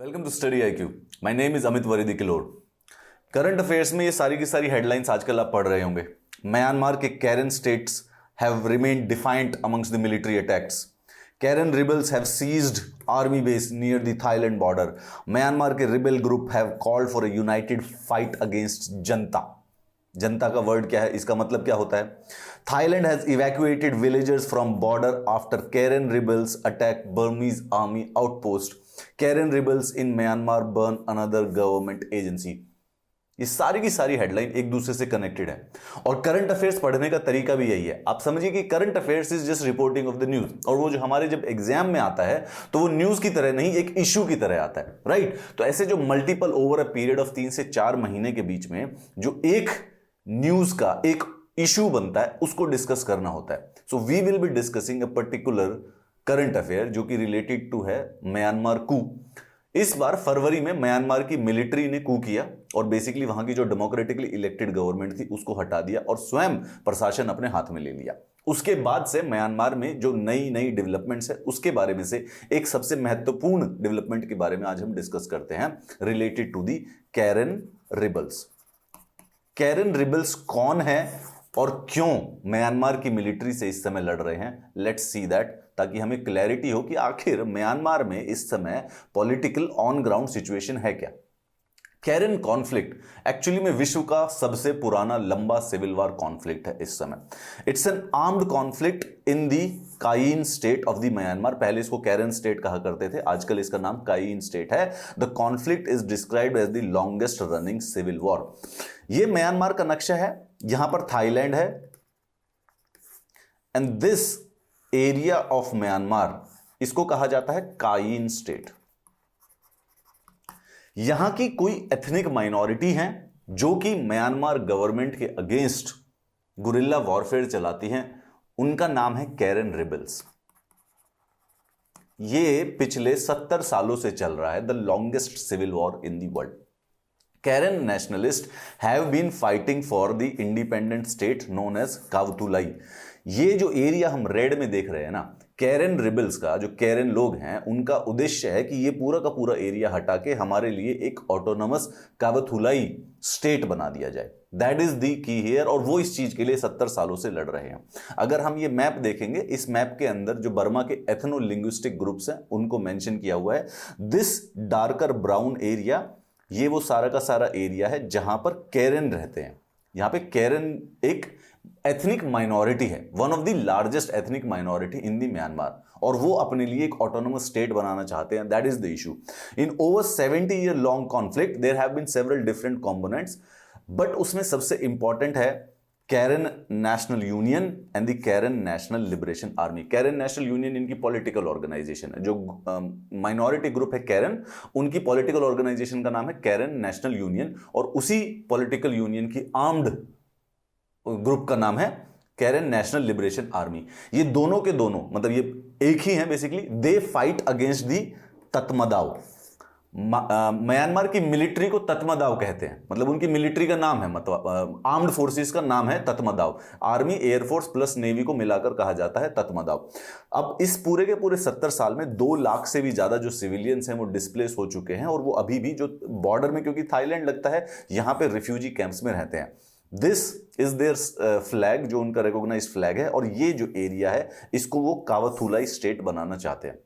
Welcome to study IQ। My name is Amit वरीदी किलोड़। Current affairs में ये सारी की सारी हेडलाइंस आजकल आप पढ़ रहे होंगे। म्यांमार के Karen states have remained defiant amongst the military attacks. Karen rebels have seized army base near the Thailand border. Myanmar के rebel group have called for a united fight against junta. Junta का word क्या है, इसका मतलब क्या होता है? Thailand has evacuated villagers from border after Karen rebels attack Burmese army outpost. Karen rebels in Myanmar burn another government agency. ये सारी की सारी हेडलाइन एक दूसरे से कनेक्टेड है और करंट अफेयर्स पढ़ने का तरीका भी यही है। आप समझिए कि current affairs is just reporting of the news, और वो जो हमारे जब एग्जाम में आता है तो वो न्यूज की तरह नहीं, एक इश्यू की तरह आता है, राइट? तो ऐसे जो multiple over a period of 3 से 4 महीने के बीच में जो एक न्यूज का एक इशू बनता है उसको डिस्कस करना होता है। So we will be discussing a particular current affair जो कि रिलेटेड टू है म्यांमार कू। इस बार फरवरी में म्यांमार की मिलिट्री ने कू किया और बेसिकली वहां की जो डेमोक्रेटिकली इलेक्टेड गवर्नमेंट थी उसको हटा दिया और स्वयं प्रशासन अपने हाथ में ले लिया। उसके बाद से म्यांमार में जो नई नई डेवलपमेंट्स है उसके बारे में से एक सबसे महत्वपूर्ण डेवलपमेंट के बारे में आज हम डिस्कस करते हैं, related to the Karen rebels. Karen rebels कौन है और क्यों म्यांमार की मिलिट्री से इस समय लड़ रहे हैं? लेट्स सी दैट, ताकि हमें क्लैरिटी हो कि आखिर म्यांमार में इस समय पॉलिटिकल ऑन ग्राउंड सिचुएशन है क्या। कैरन कॉन्फ्लिक्ट एक्चुअली में विश्व का सबसे पुराना लंबा सिविल वार कॉन्फ्लिक्ट है इस समय। It's an armed conflict in the Kayin state of the Myanmar. पहले इसको कैरन स्टेट कहा करते थे, आजकल इसका नाम काइन स्टेट है। The conflict is described as the longest running civil war. ये म्यांमार का नक्शा है, यहां पर थाईलैंड है and this area of Myanmar, इसको कहा जाता है काइन स्टेट। यहां की कोई एथनिक माइनॉरिटी है जो कि म्यांमार गवर्नमेंट के अगेंस्ट गुरिल्ला वॉरफेयर चलाती हैं, उनका नाम है कैरन रिबल्स। ये पिछले 70 सालों से चल रहा है, the longest civil war in the world. Karen nationalists have been fighting for the independent state known as कावतुलाई। ये जो एरिया हम रेड में देख रहे हैं ना, कैरन रिबल्स का जो कैरन लोग हैं उनका उद्देश्य है कि ये पूरा का पूरा एरिया हटा के हमारे लिए एक ऑटोनोमस कावतुलाई स्टेट बना दिया जाए। दैट इज दी की हियर, और वो इस चीज के लिए 70 सालों से लड़ रहे हैं। अगर हम ये मैप देखेंगे, इस मैप के अंदर जो बर्मा के एथनो लिंग्विस्टिक ग्रुप्स हैं उनको मेंशन किया हुआ है। दिस डार्कर ब्राउन एरिया, ये वो सारा का सारा एरिया है जहां पर कैरन रहते हैं। यहां पे कैरन एक एथनिक माइनॉरिटी है, one of the largest ethnic minority in the Myanmar, और वो अपने लिए एक ऑटोनोमस स्टेट बनाना चाहते हैं। That is the issue. In over 70 year long conflict there have been several different components, but उसमें सबसे इंपॉर्टेंट है Karen national Union and the Karen national liberation Army. Karen national Union इनकी political organisation है। जो minority group है Karen, उनकी political organisation का नाम है कैरन नेशनल यूनियन, और उसी पॉलिटिकल यूनियन की आर्म्ड ग्रुप का नाम है कैरन नेशनल लिबरेशन आर्मी। ये दोनों के दोनों मतलब ये एक ही है basically. They fight against the Tatmadaw. Myanmar की मिलिट्री को तत्मदाव कहते हैं, मतलब उनकी मिलिट्री का नाम है, मतलब आर्म्ड फोर्सेस का नाम है तत्मदाव। आर्मी, एयरफोर्स प्लस नेवी को मिलाकर कहा जाता है तत्मदाव। अब इस पूरे के पूरे 70 साल में 2 लाख से भी ज्यादा जो सिविलियंस हैं वो डिस्प्लेस हो चुके हैं, और वो अभी भी जो बॉर्डर में, क्योंकि थाईलैंड लगता है, यहां पे रिफ्यूजी कैंप्स में रहते हैं। दिस इज देयर फ्लैग, जो उनका रिकॉग्नाइज्ड फ्लैग है, और ये जो एरिया है इसको वो कावतुलाई स्टेट बनाना चाहते हैं।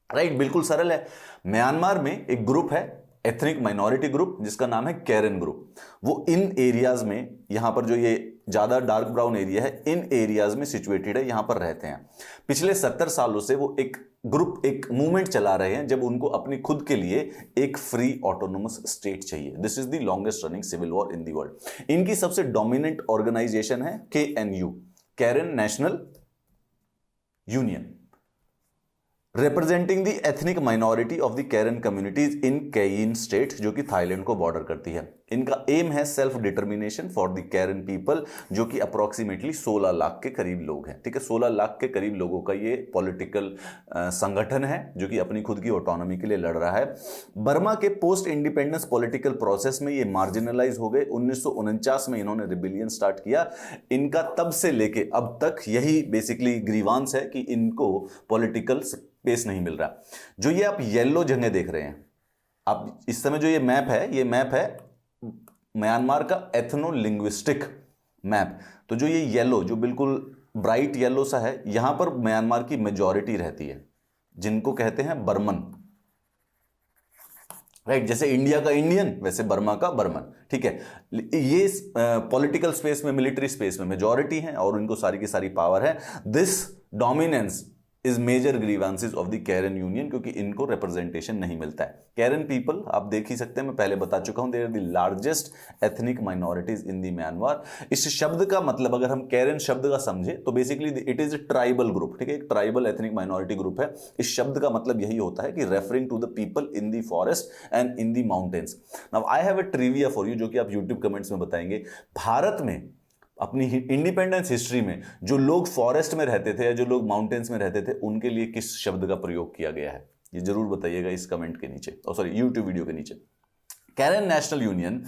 राइट, बिल्कुल सरल है। म्यांमार में एक ग्रुप है, एथनिक माइनॉरिटी ग्रुप, जिसका नाम है कैरन ग्रुप। वो इन एरियाज में, यहां पर जो ये ज्यादा डार्क ब्राउन एरिया है, इन एरियाज में सिचुएटेड है, यहां पर रहते हैं। पिछले 70 सालों से वो एक ग्रुप, एक मूवमेंट चला रहे हैं जब उनको अपनी खुद के लिए एक फ्री ऑटोनोमस स्टेट चाहिए। This is the longest running civil war in the world. इनकी सबसे डोमिनेंट ऑर्गेनाइजेशन है KNU, Karen national union, representing the ethnic minority of the Karen communities in Kayin state, जो कि थाईलैंड को border करती है। इनका एम है self determination for the Karen people, जो कि अप्रोक्सीमेटली 16 लाख के करीब लोग हैं। ठीक है, 16 लाख के करीब लोगों का ये पॉलिटिकल संगठन है जो कि अपनी खुद की ऑटोनॉमी के लिए लड़ रहा है। बर्मा के पोस्ट इंडिपेंडेंस पॉलिटिकल प्रोसेस में ये मार्जिनलाइज हो गए। 1949 में इन्होंने रिबिलियन स्टार्ट किया। इनका तब से लेके अब तक यही बेसिकली ग्रीवांस है कि इनको पॉलिटिकल स्पेस नहीं मिल रहा। जो ये आप येलो जगह देख रहे हैं, अब इस समय जो ये मैप है, ये मैप है म्यांमार का एथनो लिंग्विस्टिक मैप। तो जो ये येलो, जो बिल्कुल ब्राइट येलो सा है, यहां पर म्यांमार की मेजॉरिटी रहती है, जिनको कहते हैं बर्मन, राइट। जैसे इंडिया का इंडियन, वैसे बर्मा का बर्मन, ठीक है। ये पॉलिटिकल स्पेस में, मिलिट्री स्पेस में मेजॉरिटी है और उनको सारी की सारी पावर है। This dominance is major grievances of the Karen union, क्योंकि इनको रिप्रेजेंटेशन नहीं मिलता है। कैरन पीपल आप देख ही सकते हैं, मैं पहले बता चुका हूं, they are the largest ethnic minorities in the Myanmar. इस शब्द का मतलब अगर हम कैरन शब्द का समझे तो basically it is a tribal group, ठीक है, एक ट्राइबल एथनिक माइनॉरिटी ग्रुप है। इस शब्द का मतलब यही होता है कि referring to the people in the forest and in the mountains. Now I have a trivia for you, जो कि आप यूट्यूब कमेंट्स में बताएंगे। भारत में अपनी इंडिपेंडेंस हिस्ट्री में जो लोग फॉरेस्ट में रहते थे या जो लोग माउंटेन्स में रहते थे, उनके लिए किस शब्द का प्रयोग किया गया है, ये जरूर बताइएगा इस कमेंट के नीचे, सॉरी यूट्यूब वीडियो के नीचे। Karen national Union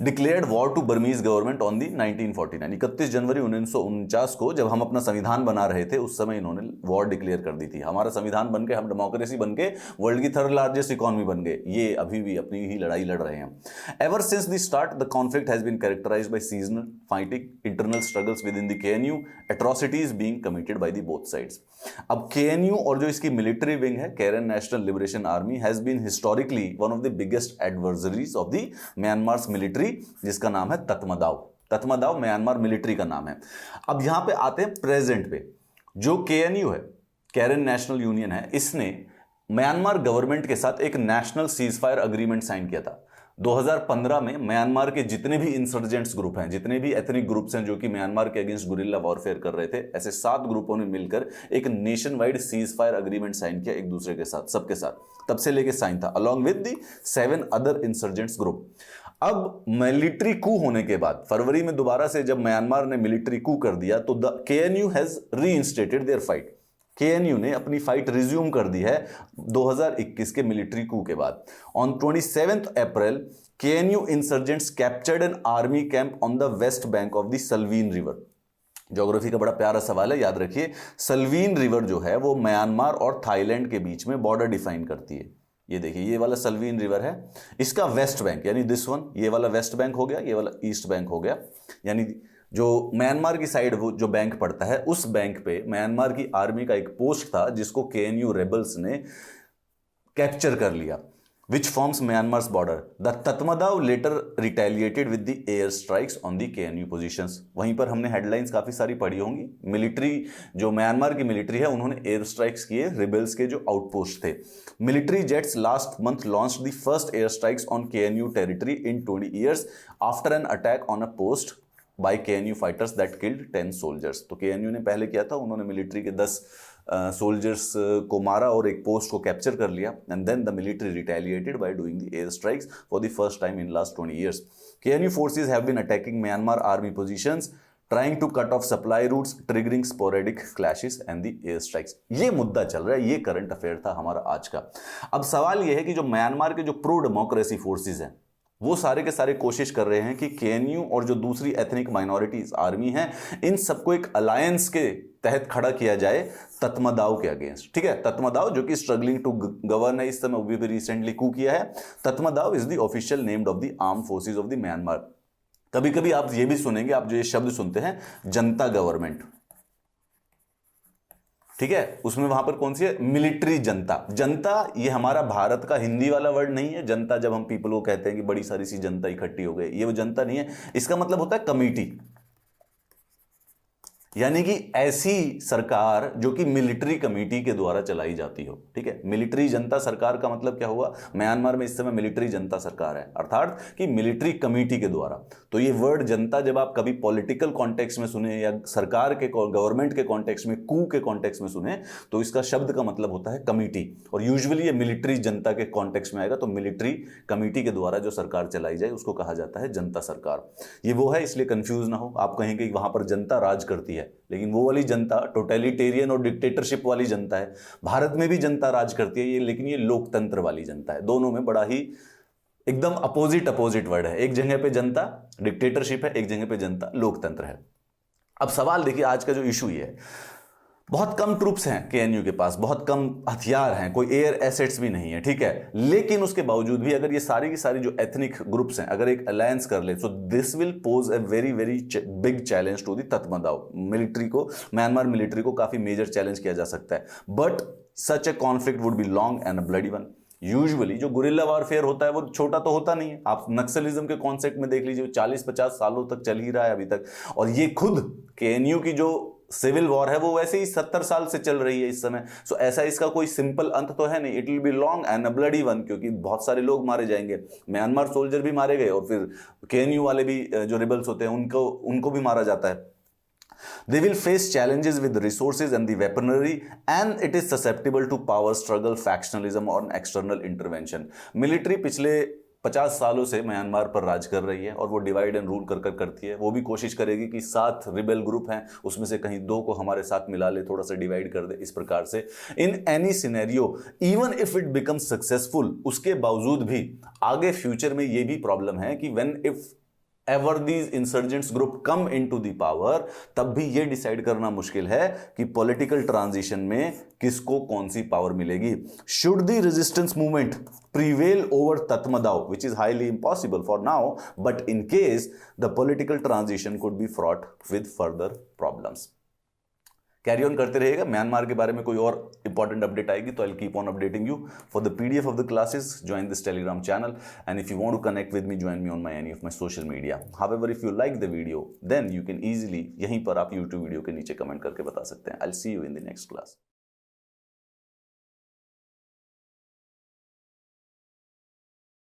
declared war to Burmese government on the 1949। 31 जनवरी 1949 को जब हम अपना संविधान बना रहे थे, उस समय इन्होंने वॉर डिक्लेयर कर दी थी। हमारा संविधान बन के, हम डेमोक्रेसी बन के वर्ल्ड की थर्ड लार्जेस्ट इकोनॉमी बन गए। ये अभी भी अपनी ही लड़ाई लड़ रहे हैं। Ever since the start the conflict has been characterised by seasonal fighting, internal struggles within the KNU, atrocities being committed by the both sides. अब केएनयू और जो इसकी मिलिट्री विंग है, Karen national liberation army, has been historically one of the biggest adversaries of the Myanmar military, जिसका नाम है तत्मदाव। तत्मदाव Myanmar military का नाम है। अब यहां पे आते हैं प्रेजेंट पे। जो केएनयू है, कैरन नेशनल यूनियन है, इसने म्यांमार गवर्नमेंट के साथ एक national ceasefire agreement sign किया था 2015 में। म्यांमार के जितने भी इंसर्जेंट्स ग्रुप हैं, जितने भी एथनिक ग्रुप्स हैं जो कि म्यांमार के अगेंस्ट गुरिल्ला वॉरफेयर कर रहे थे, ऐसे 7 ग्रुपों ने मिलकर एक nationwide ceasefire agreement sign किया एक दूसरे के साथ, सबके साथ। तब से लेके साइन था, along with the 7 other insurgents group. अब मिलिट्री कू होने के बाद फरवरी में दोबारा से जब म्यांमार ने मिलिट्री कू कर दिया, तो the KNU has reinstated their fight. KNU ने अपनी फाइट रिज्यूम कर दी है 2021 के मिलिट्री कू के बाद। On 27 April KNU insurgents captured an army camp on the west bank of the Salween river. Geography का बड़ा प्यारा सवाल है, याद रखिए। सल्वीन रिवर जो है वो म्यांमार और थाईलैंड के बीच में बॉर्डर डिफाइन करती है। ये देखिए, ये वाला सल्वीन रिवर है, इसका वेस्ट बैंक यानी दिस वन, ये वाला वेस्ट बैंक हो गया, ये वाला ईस्ट बैंक हो गया। यानी जो म्यांमार की साइड वो जो बैंक पड़ता है, उस बैंक पे म्यांमार की आर्मी का एक पोस्ट था जिसको केएनयू रेबल्स ने कैप्चर कर लिया, which forms Myanmar's border. The Tatmadaw later retaliated with the air strikes on the KNU positions. वहीं पर हमने हेडलाइंस काफी सारी पढ़ी होंगी। मिलिट्री, जो म्यांमार की मिलिट्री है, उन्होंने एयर स्ट्राइक्स किए रिबेल्स के जो आउटपोस्ट थे। Military jets last month launched the first air strikes on KNU territory in 20 years after an attack on a post by KNU fighters that killed 10 soldiers. तो KNU ने पहले किया था, उन्होंने मिलिट्री के 10 सोल्जर्स को मारा और एक पोस्ट को कैप्चर कर लिया। And then the military retaliated by doing the air strikes for the first time in last 20 years. KNU forces have been attacking Myanmar army positions, trying to cut off supply routes, triggering sporadic clashes and the air strikes. ये मुद्दा चल रहा है, ये current affair था हमारा आज का। अब सवाल ये है कि जो म्यांमार के जो प्रो डेमोक्रेसी फोर्सेस हैं, वो सारे के सारे कोशिश कर रहे हैं कि केएनयू और जो दूसरी एथनिक माइनॉरिटीज आर्मी है, इन सबको एक अलायंस के तहत खड़ा किया जाए तत्मदाव के अगेंस्ट। ठीक है, तत्मदाव जो कि स्ट्रगलिंग टू गवर्न है इस समय, वो भी रिसेंटली कू किया है। Tatmadaw is the official named of the arm forces of the Myanmar. कभी कभी आप ये भी सुनेंगे, आप जो ये शब्द सुनते हैं जनता गवर्नमेंट, ठीक है, उसमें वहां पर कौन सी है, मिलिट्री जनता। जनता ये हमारा भारत का हिंदी वाला वर्ड नहीं है। जनता जब हम पीपल को कहते हैं कि बड़ी सारी सी जनता इकट्ठी हो गई, ये वो जनता नहीं है। इसका मतलब होता है कमेटी, यानी कि ऐसी सरकार जो कि मिलिट्री कमेटी के द्वारा चलाई जाती हो। ठीक है, मिलिट्री जनता सरकार का मतलब क्या हुआ, म्यांमार में इस समय मिलिट्री जनता सरकार है, अर्थात कि मिलिट्री कमेटी के द्वारा। तो ये वर्ड जनता जब आप कभी पॉलिटिकल कॉन्टेक्स्ट में सुने या सरकार के गवर्नमेंट के कॉन्टेक्स्ट में, कू के कॉन्टेक्स्ट में सुने, तो इसका शब्द का मतलब होता है कमेटी। और यूजुअली ये मिलिट्री जनता के कॉन्टेक्स्ट में आएगा, तो मिलिट्री कमेटी के द्वारा जो सरकार चलाई जाए उसको कहा जाता है जनता सरकार। ये वो है, इसलिए कंफ्यूज ना हो। आप कहेंगे वहां पर जनता राज करती है, लेकिन वो वाली जनता टोटलिटेरियन और डिक्टेटरशिप वाली जनता है। भारत में भी जनता राज करती है ये, लेकिन ये लोकतंत्र वाली जनता है। दोनों में बड़ा ही एकदम अपोजिट वर्ड है। एक जगह पे जनता डिक्टेटरशिप है, एक जगह पे जनता लोकतंत्र है। अब सवाल देखिए, आज का जो इशू ये है, बहुत कम ट्रूप्स हैं केएनयू के पास, बहुत कम हथियार हैं, कोई एयर एसेट्स भी नहीं है, ठीक है। लेकिन उसके बावजूद भी अगर ये सारी की सारी जो एथनिक ग्रुप्स हैं अगर एक अलायंस कर ले, so this will pose a very very big challenge to the Tatmadaw military को, म्यांमार मिलिट्री को काफी मेजर चैलेंज किया जा सकता है। But such a conflict would be long and a bloody one. Usually जो गुरिल्ला वॉरफेयर होता है वो छोटा तो होता नहीं है। आप नक्सलिज्म के कॉन्सेप्ट में देख लीजिए, 40-50 सालों तक चल ही रहा है अभी तक। और ये खुद केएनयू की जो सिविल वॉर है वो वैसे ही 70 साल से चल रही है इस समय। सो ऐसा इसका कोई सिंपल अंत तो है नहीं। It will be long and a bloody one, क्योंकि बहुत सारे लोग मारे जाएंगे। म्यांमार सोल्जर भी मारे गए और फिर केएनयू वाले भी जो रिबल्स होते हैं उनको भी मारा जाता है। They will face challenges with the resources and the weaponry, and it is susceptible to power struggle, factionalism और external intervention. Military पिछले 50 सालों से म्यांमार पर राज कर रही है और वो डिवाइड एंड रूल कर करती है। वो भी कोशिश करेगी कि 7 रिबेल ग्रुप हैं उसमें से कहीं 2 को हमारे साथ मिला ले, थोड़ा सा डिवाइड कर दे, इस प्रकार से। In any scenario even if it become successful, उसके बावजूद भी आगे फ्यूचर में ये भी प्रॉब्लम है कि when if ever these insurgents group come into the power, तब भी ये डिसाइड करना मुश्किल है कि पॉलिटिकल ट्रांजिशन में किसको कौन सी पावर मिलेगी। Should the resistance movement prevail over Tatmadaw, which is highly impossible for now, but in case the political transition could be fraught with further problems. Carry on करते रहेगा। म्यांमार के बारे में कोई और इंपॉर्टेंट अपडेट आएगी तो I will keep on updating you. For the PDF of the classes join this Telegram channel, and if you want to connect with me join me on my any of my social media. However if you like the video then you can easily, यहीं पर आप YouTube video के नीचे comment करके बता सकते हैं। I will see you in the next class.